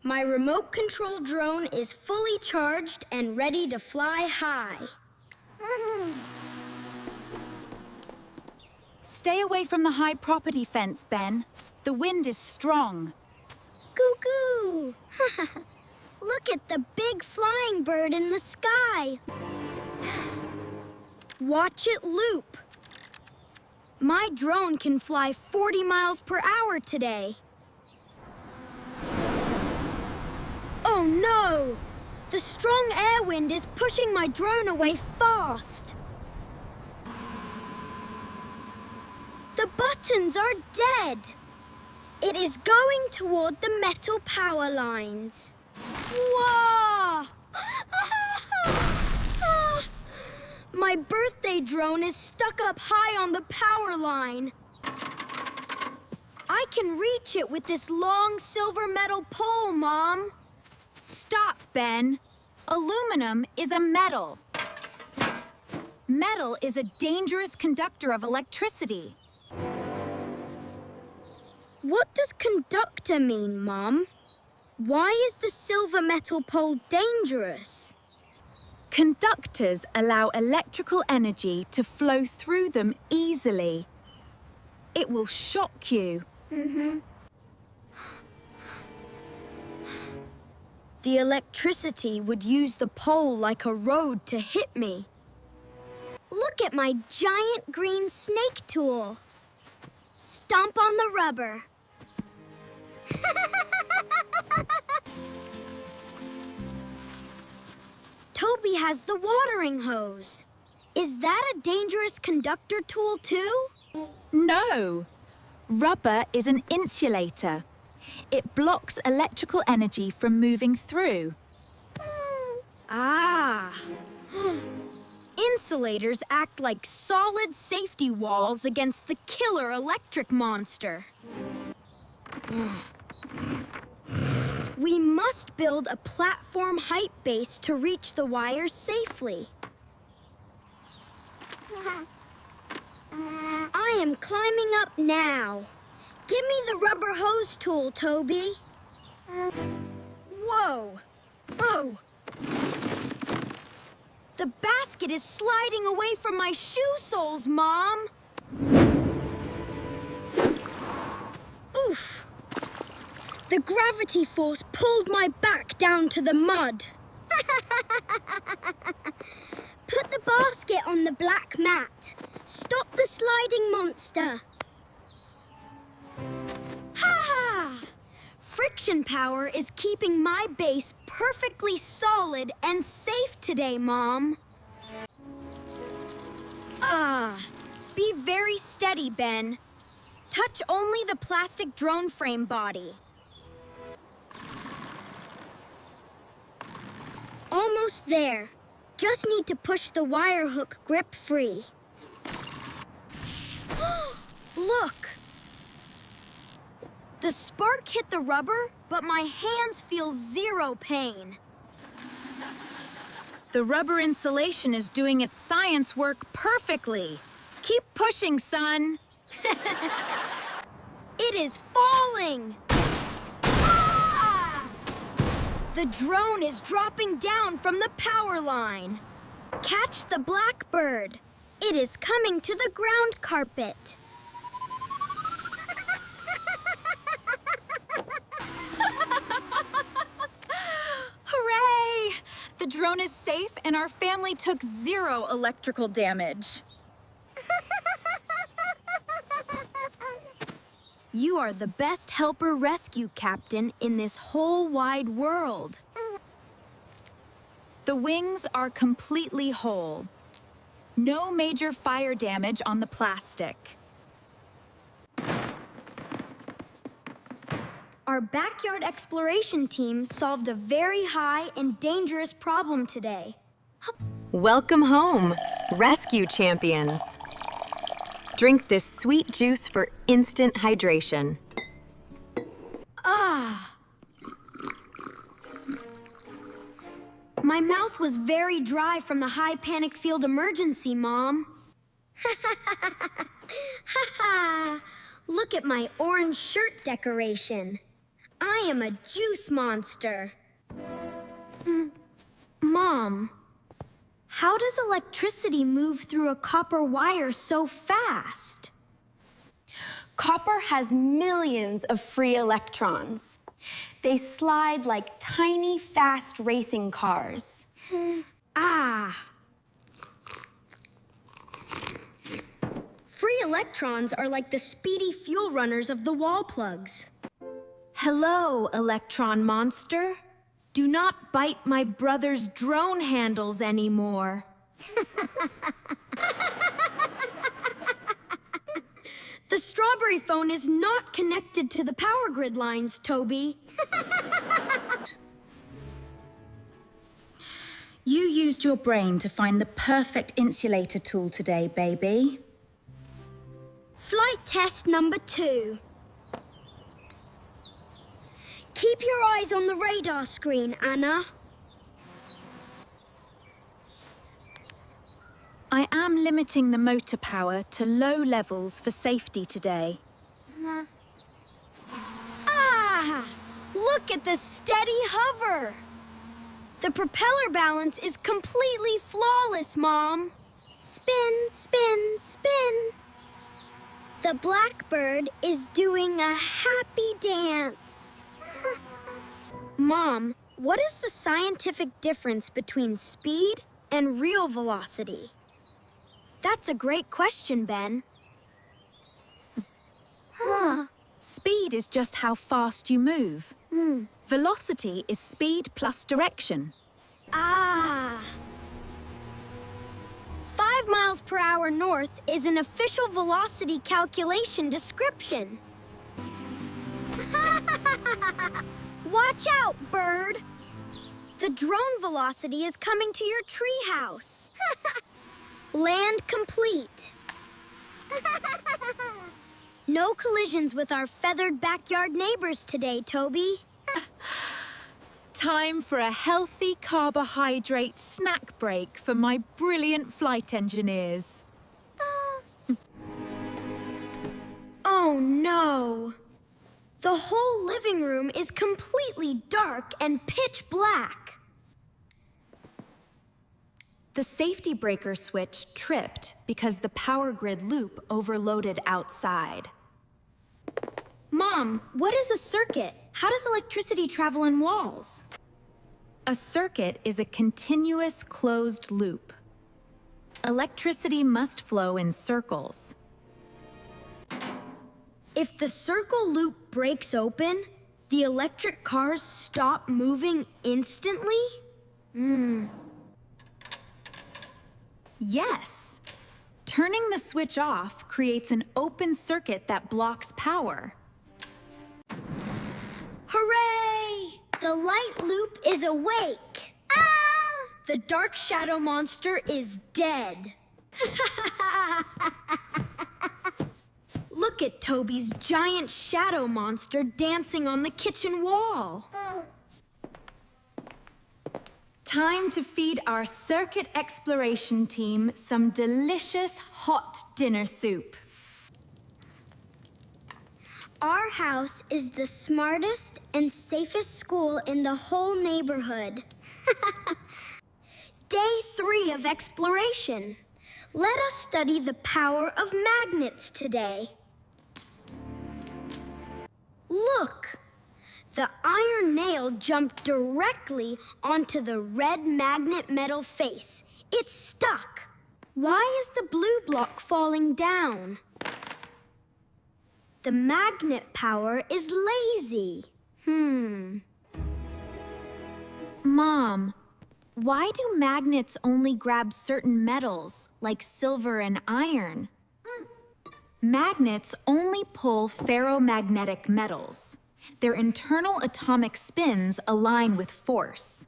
My remote control drone is fully charged and ready to fly high. Stay away from the high property fence, Ben. The wind is strong. Goo-goo! Look at the big flying bird in the sky. Watch it loop. My drone can fly 40 miles per hour today. Oh no! The strong air wind is pushing my drone away fast. The buttons are dead. It is going toward the metal power lines. Whoa! My birthday drone is stuck up high on the power line. I can reach it with this long silver metal pole, Mom. Stop, Ben. Aluminum is a metal. Metal is a dangerous conductor of electricity. What does conductor mean, Mom? Why is the silver metal pole dangerous? Conductors allow electrical energy to flow through them easily. It will shock you. The electricity would use the pole like a road to hit me. Look at my giant green snake tool. Stomp on the rubber. Toby has the watering hose. Is that a dangerous conductor tool too? No. Rubber is an insulator. It blocks electrical energy from moving through. Ah. Insulators act like solid safety walls against the killer electric monster. We must build a platform height base to reach the wires safely. I am climbing up now. Give me the rubber hose tool, Toby. Whoa! Oh! The basket is sliding away from my shoe soles, Mom. Oof! The gravity force pulled my back down to the mud. Put the basket on the black mat. Stop the sliding monster. Ha! Friction power is keeping my base perfectly solid and safe today, Mom. Be very steady, Ben. Touch only the plastic drone frame body. Almost there. Just need to push the wire hook grip free. Look! The spark hit the rubber, but my hands feel zero pain. The rubber insulation is doing its science work perfectly. Keep pushing, son. It is falling! Ah! The drone is dropping down from the power line. Catch the blackbird. It is coming to the ground carpet. Hooray! The drone is safe and our family took 0 electrical damage. You are the best helper rescue captain in this whole wide world. The wings are completely whole. No major fire damage on the plastic. Our backyard exploration team solved a very high and dangerous problem today. Welcome home, rescue champions. Drink this sweet juice for instant hydration. Ah! My mouth was very dry from the high panic field emergency, Mom. Ha ha! Look at my orange shirt decoration. I am a juice monster. Mom, how does electricity move through a copper wire so fast? Copper has millions of free electrons. They slide like tiny, fast racing cars. Free electrons are like the speedy fuel runners of the wall plugs. Hello, electron monster. Do not bite my brother's drone handles anymore. The strawberry phone is not connected to the power grid lines, Toby. You used your brain to find the perfect insulator tool today, baby. Flight test number 2. Keep your eyes on the radar screen, Anna. I am limiting the motor power to low levels for safety today. Look at the steady hover. The propeller balance is completely flawless, Mom. Spin, spin, spin. The blackbird is doing a happy dance. Mom, what is the scientific difference between speed and real velocity? That's a great question, Ben. Speed is just how fast you move. Velocity is speed plus direction. 5 miles per hour north is an official velocity calculation description. Watch out, bird. The drone velocity is coming to your treehouse. Land complete. No collisions with our feathered backyard neighbors today, Toby. Time for a healthy carbohydrate snack break for my brilliant flight engineers. Oh no! The whole living room is completely dark and pitch black. The safety breaker switch tripped because the power grid loop overloaded outside. Mom, what is a circuit? How does electricity travel in walls? A circuit is a continuous closed loop. Electricity must flow in circles. If the circle loop breaks open, the electric cars stop moving instantly? Yes. Turning the switch off creates an open circuit that blocks power. Hooray! The light loop is awake. The dark shadow monster is dead. Look at Toby's giant shadow monster dancing on the kitchen wall. Time to feed our circuit exploration team some delicious hot dinner soup. Our house is the smartest and safest school in the whole neighborhood. Day 3 of exploration. Let us study the power of magnets today. Look! The iron nail jumped directly onto the red magnet metal face. It's stuck. Why is the blue block falling down? The magnet power is lazy. Mom, why do magnets only grab certain metals, like silver and iron? Magnets only pull ferromagnetic metals. Their internal atomic spins align with force.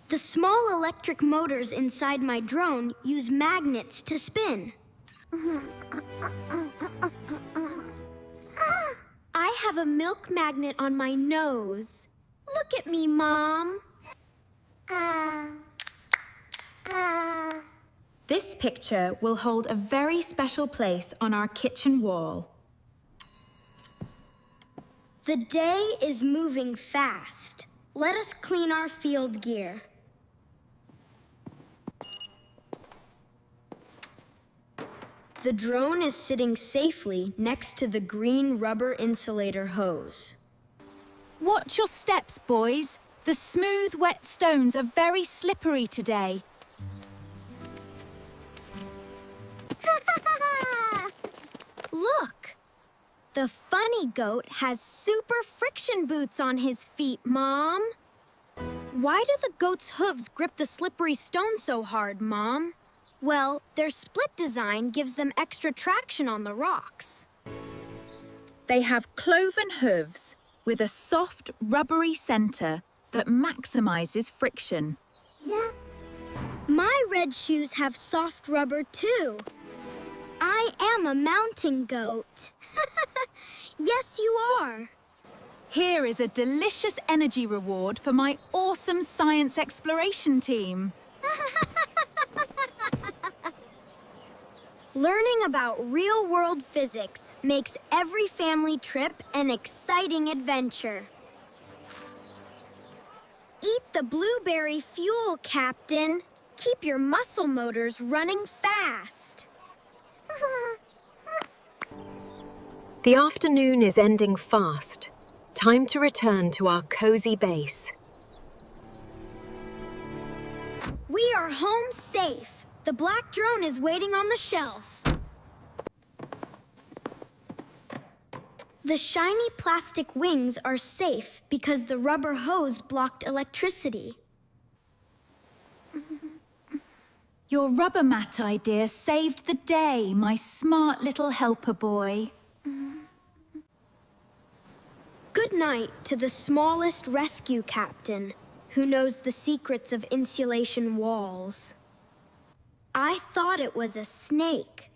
The small electric motors inside my drone use magnets to spin. I have a milk magnet on my nose. Look at me, Mom. This picture will hold a very special place on our kitchen wall. The day is moving fast. Let us clean our field gear. The drone is sitting safely next to the green rubber insulator hose. Watch your steps, boys. The smooth, wet stones are very slippery today. Look! The funny goat has super friction boots on his feet, Mom. Why do the goat's hooves grip the slippery stone so hard, Mom? Well, their split design gives them extra traction on the rocks. They have cloven hooves with a soft, rubbery center that maximizes friction. My red shoes have soft rubber too. I am a mountain goat. Yes, you are. Here is a delicious energy reward for my awesome science exploration team. Learning about real-world physics makes every family trip an exciting adventure. Eat the blueberry fuel, Captain. Keep your muscle motors running fast. The afternoon is ending fast. Time to return to our cozy base. We are home safe. The black drone is waiting on the shelf. The shiny plastic wings are safe because the rubber hose blocked electricity. Your rubber mat idea saved the day, my smart little helper boy. Good night to the smallest rescue captain who knows the secrets of insulation walls. I thought it was a snake.